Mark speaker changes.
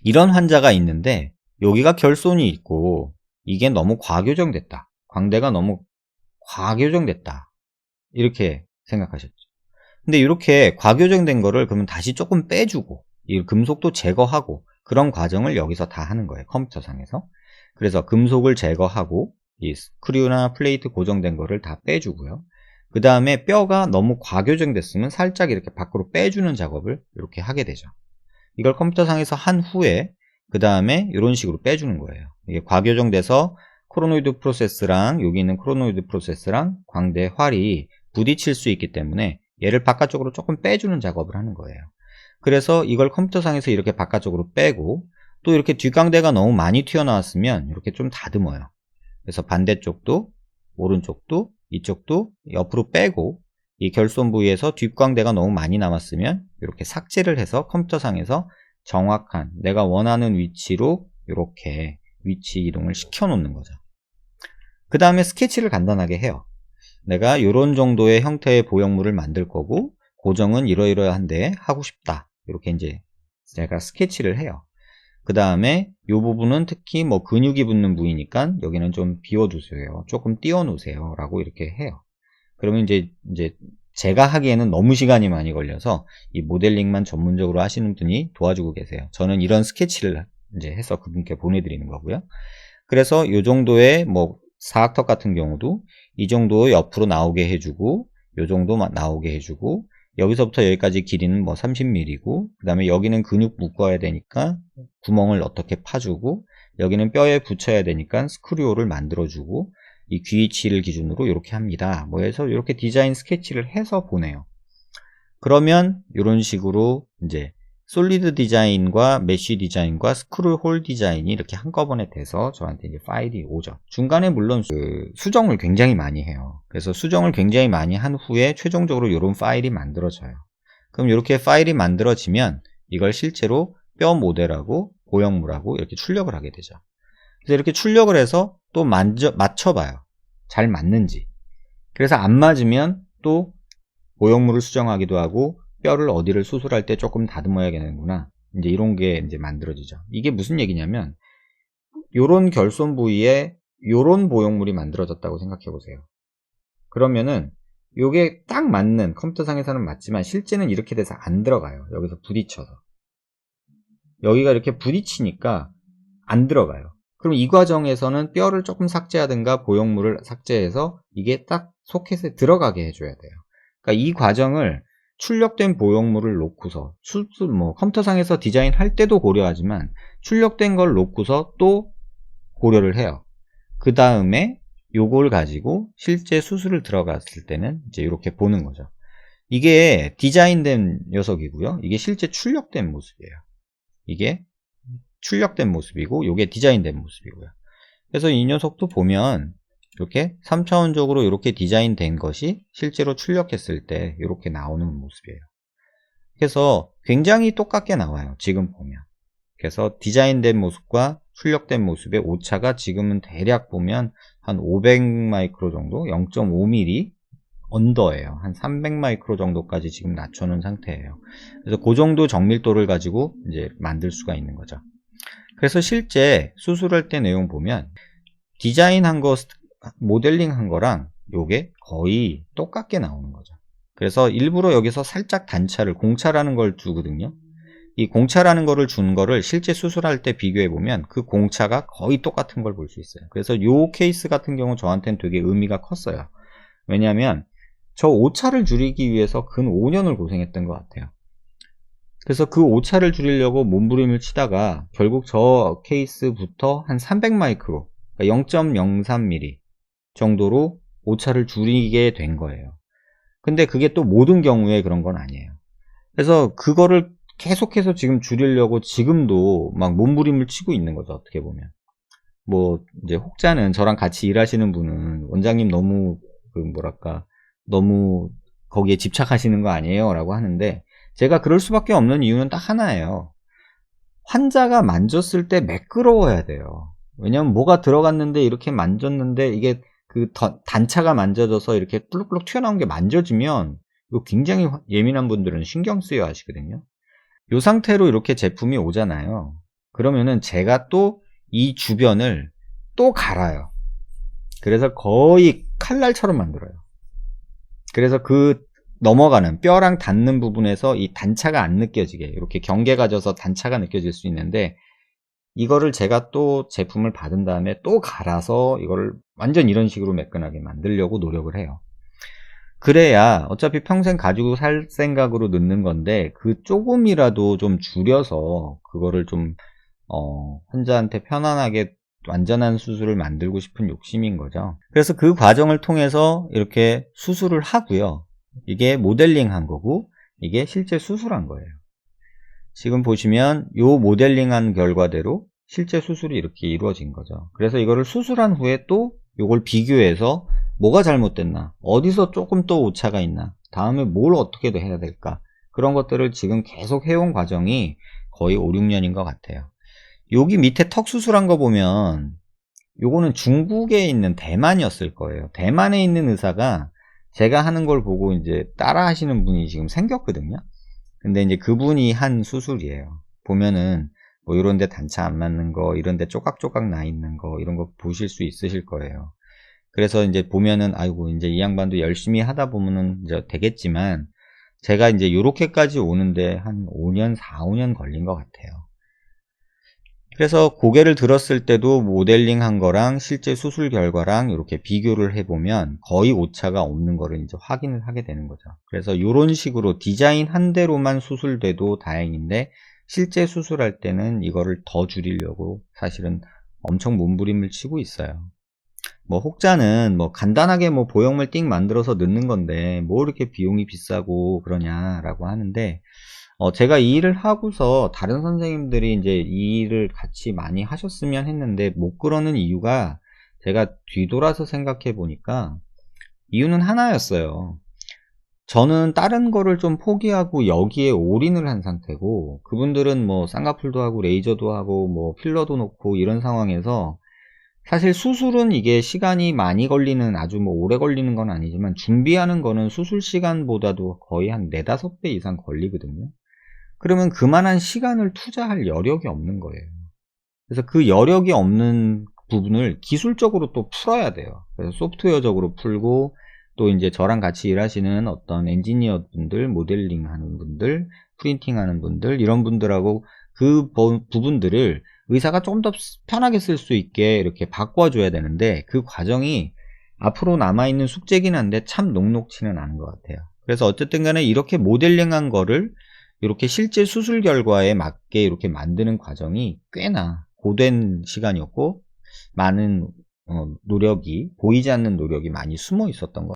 Speaker 1: 이런 환자가 있는데 여기가 결손이 있고 이게 너무 과교정됐다. 광대가 너무 과교정됐다. 이렇게 생각하셨죠. 근데 이렇게 과교정된 거를 그러면 다시 조금 빼주고 이 금속도 제거하고 그런 과정을 여기서 다 하는 거예요. 컴퓨터상에서. 그래서 금속을 제거하고 이 스크류나 플레이트 고정된 거를 다 빼주고요. 그 다음에 뼈가 너무 과교정됐으면 살짝 이렇게 밖으로 빼주는 작업을 이렇게 하게 되죠. 이걸 컴퓨터상에서 한 후에 그 다음에 이런 식으로 빼주는 거예요. 이게 과교정돼서 코로노이드 프로세스랑 여기 있는 코로노이드 프로세스랑 광대 활이 부딪힐 수 있기 때문에 얘를 바깥쪽으로 조금 빼주는 작업을 하는 거예요. 그래서 이걸 컴퓨터상에서 이렇게 바깥쪽으로 빼고 또 이렇게 뒷광대가 너무 많이 튀어나왔으면 이렇게 좀 다듬어요. 그래서 반대쪽도 오른쪽도 이쪽도 옆으로 빼고 이 결손 부위에서 뒷광대가 너무 많이 남았으면 이렇게 삭제를 해서 컴퓨터상에서 정확한 내가 원하는 위치로 이렇게 위치 이동을 시켜 놓는 거죠. 그 다음에 스케치를 간단하게 해요. 내가 이런 정도의 형태의 보형물을 만들 거고 고정은 이러이러한데 하고 싶다. 이렇게 이제 제가 스케치를 해요. 그 다음에 이 부분은 특히 뭐 근육이 붙는 부위니까 여기는 좀 비워두세요. 조금 띄워 놓으세요. 라고 이렇게 해요. 그러면 이제 제가 하기에는 너무 시간이 많이 걸려서 이 모델링만 전문적으로 하시는 분이 도와주고 계세요. 저는 이런 스케치를 이제 해서 그분께 보내드리는 거고요. 그래서 이 정도의 뭐 사각턱 같은 경우도 이 정도 옆으로 나오게 해주고 이 정도 나오게 해주고 여기서부터 여기까지 길이는 뭐 30mm고 그 다음에 여기는 근육 묶어야 되니까 구멍을 어떻게 파주고 여기는 뼈에 붙여야 되니까 스크류를 만들어주고 이 귀위치를 기준으로 이렇게 합니다. 뭐 해서 이렇게 디자인 스케치를 해서 보내요. 그러면 이런 식으로 이제 솔리드 디자인과 메쉬 디자인과 스크류 홀 디자인이 이렇게 한꺼번에 돼서 저한테 이제 파일이 오죠. 중간에 물론 수정을 굉장히 많이 해요. 그래서 수정을 굉장히 많이 한 후에 최종적으로 이런 파일이 만들어져요. 그럼 이렇게 파일이 만들어지면 이걸 실제로 뼈 모델하고 보형물하고 이렇게 출력을 하게 되죠. 그래서 이렇게 출력을 해서 또 맞춰봐요. 잘 맞는지. 그래서 안 맞으면 또 보형물을 수정하기도 하고 뼈를 어디를 수술할 때 조금 다듬어야 되는구나. 이제 이런 게 이제 만들어지죠. 이게 무슨 얘기냐면 요런 결손 부위에 요런 보형물이 만들어졌다고 생각해 보세요. 그러면은 요게 딱 맞는 컴퓨터상에서는 맞지만 실제는 이렇게 돼서 안 들어가요. 여기서 부딪혀서. 여기가 이렇게 부딪히니까 안 들어가요. 그럼 이 과정에서는 뼈를 조금 삭제하든가 보형물을 삭제해서 이게 딱 소켓에 들어가게 해줘야 돼요. 그러니까 이 과정을 출력된 보형물을 놓고서 뭐 컴퓨터상에서 디자인할 때도 고려하지만 출력된 걸 놓고서 또 고려를 해요. 그 다음에 요걸 가지고 실제 수술을 들어갔을 때는 이제 이렇게 보는 거죠. 이게 디자인된 녀석이고요. 이게 실제 출력된 모습이에요. 이게 출력된 모습이고 이게 디자인된 모습이고요. 그래서 이 녀석도 보면 이렇게 3차원적으로 이렇게 디자인된 것이 실제로 출력했을 때 이렇게 나오는 모습이에요. 그래서 굉장히 똑같게 나와요. 지금 보면. 그래서 디자인된 모습과 출력된 모습의 오차가 지금은 대략 보면 한 500마이크로 정도, 0.5mm 언더예요. 한 300마이크로 정도까지 지금 낮춰놓은 상태예요. 그래서 그 정도 정밀도를 가지고 이제 만들 수가 있는 거죠. 그래서 실제 수술할 때 내용 보면 디자인한 거, 모델링 한 거랑 요게 거의 똑같게 나오는 거죠. 그래서 일부러 여기서 살짝 단차를, 공차라는 걸 두거든요. 이 공차라는 거를 준 거를 실제 수술할 때 비교해 보면 그 공차가 거의 똑같은 걸 볼 수 있어요. 그래서 요 케이스 같은 경우 저한테는 되게 의미가 컸어요. 왜냐하면 저 오차를 줄이기 위해서 근 5년을 고생했던 것 같아요. 그래서 그 오차를 줄이려고 몸부림을 치다가 결국 저 케이스부터 한 300마이크로, 0.03mm 정도로 오차를 줄이게 된 거예요. 근데 그게 또 모든 경우에 그런 건 아니에요. 그래서 그거를 계속해서 지금 줄이려고 지금도 막 몸부림을 치고 있는 거죠. 어떻게 보면. 뭐 이제 혹자는 저랑 같이 일하시는 분은 원장님 너무 너무 거기에 집착하시는 거 아니에요? 라고 하는데 제가 그럴 수밖에 없는 이유는 딱 하나예요. 환자가 만졌을 때 매끄러워야 돼요. 왜냐면 뭐가 들어갔는데 이렇게 만졌는데 이게 그 단차가 만져져서 이렇게 꿀룩꿀룩 튀어나온 게 만져지면 이거 굉장히 예민한 분들은 신경 쓰여 하시거든요. 이 상태로 이렇게 제품이 오잖아요. 그러면은 제가 또 이 주변을 또 갈아요. 그래서 거의 칼날처럼 만들어요. 그래서 그 넘어가는 뼈랑 닿는 부분에서 이 단차가 안 느껴지게 이렇게 경계가 져서 단차가 느껴질 수 있는데, 이거를 제가 또 제품을 받은 다음에 또 갈아서 이거를 완전 이런 식으로 매끈하게 만들려고 노력을 해요. 그래야 어차피 평생 가지고 살 생각으로 넣는 건데, 그 조금이라도 좀 줄여서 그거를 좀 환자한테 편안하게 완전한 수술을 만들고 싶은 욕심인 거죠. 그래서 그 과정을 통해서 이렇게 수술을 하고요. 이게 모델링 한 거고, 이게 실제 수술한 거예요. 지금 보시면 요 모델링한 결과대로 실제 수술이 이렇게 이루어진 거죠. 그래서 이거를 수술한 후에 또 요걸 비교해서 뭐가 잘못됐나, 어디서 조금 또 오차가 있나, 다음에 뭘 어떻게 더 해야 될까, 그런 것들을 지금 계속 해온 과정이 거의 5, 6년인 것 같아요. 여기 밑에 턱 수술한 거 보면 요거는 중국에 있는 대만이었을 거예요. 대만에 있는 의사가 제가 하는 걸 보고 이제 따라 하시는 분이 지금 생겼거든요. 근데 이제 그분이 한 수술이에요. 보면은 뭐 이런 데 단차 안 맞는 거, 이런 데 쪼각쪼각 나 있는 거, 이런 거 보실 수 있으실 거예요. 그래서 이제 보면은 아이고, 이제 이 양반도 열심히 하다 보면은 이제 되겠지만, 제가 이제 요렇게까지 오는데 한 5년, 4, 5년 걸린 것 같아요. 그래서 고개를 들었을 때도 모델링 한 거랑 실제 수술 결과랑 이렇게 비교를 해보면 거의 오차가 없는 거를 이제 확인을 하게 되는 거죠. 그래서 이런 식으로 디자인 한 대로만 수술돼도 다행인데, 실제 수술할 때는 이거를 더 줄이려고 사실은 엄청 몸부림을 치고 있어요. 뭐 혹자는 뭐 간단하게 뭐 보형물 띵 만들어서 넣는 건데 뭐 이렇게 비용이 비싸고 그러냐라고 하는데, 제가 이 일을 하고서 다른 선생님들이 이제 이 일을 같이 많이 하셨으면 했는데 못 그러는 이유가, 제가 뒤돌아서 생각해 보니까 이유는 하나였어요. 저는 다른 거를 좀 포기하고 여기에 올인을 한 상태고, 그분들은 뭐 쌍꺼풀도 하고 레이저도 하고 뭐 필러도 놓고 이런 상황에서, 사실 수술은 이게 시간이 많이 걸리는, 아주 뭐 오래 걸리는 건 아니지만 준비하는 거는 수술 시간보다도 거의 한 4, 5배 이상 걸리거든요. 그러면 그만한 시간을 투자할 여력이 없는 거예요. 그래서 그 여력이 없는 부분을 기술적으로 또 풀어야 돼요. 그래서 소프트웨어적으로 풀고, 또 이제 저랑 같이 일하시는 어떤 엔지니어 분들, 모델링 하는 분들, 프린팅 하는 분들, 이런 분들하고 그 부분들을 의사가 좀 더 편하게 쓸 수 있게 이렇게 바꿔줘야 되는데, 그 과정이 앞으로 남아있는 숙제긴 한데 참 녹록치는 않은 것 같아요. 그래서 어쨌든 간에 이렇게 모델링한 거를 이렇게 실제 수술 결과에 맞게 이렇게 만드는 과정이 꽤나 고된 시간이었고, 많은 노력이, 보이지 않는 노력이 많이 숨어 있었던 것 같아요.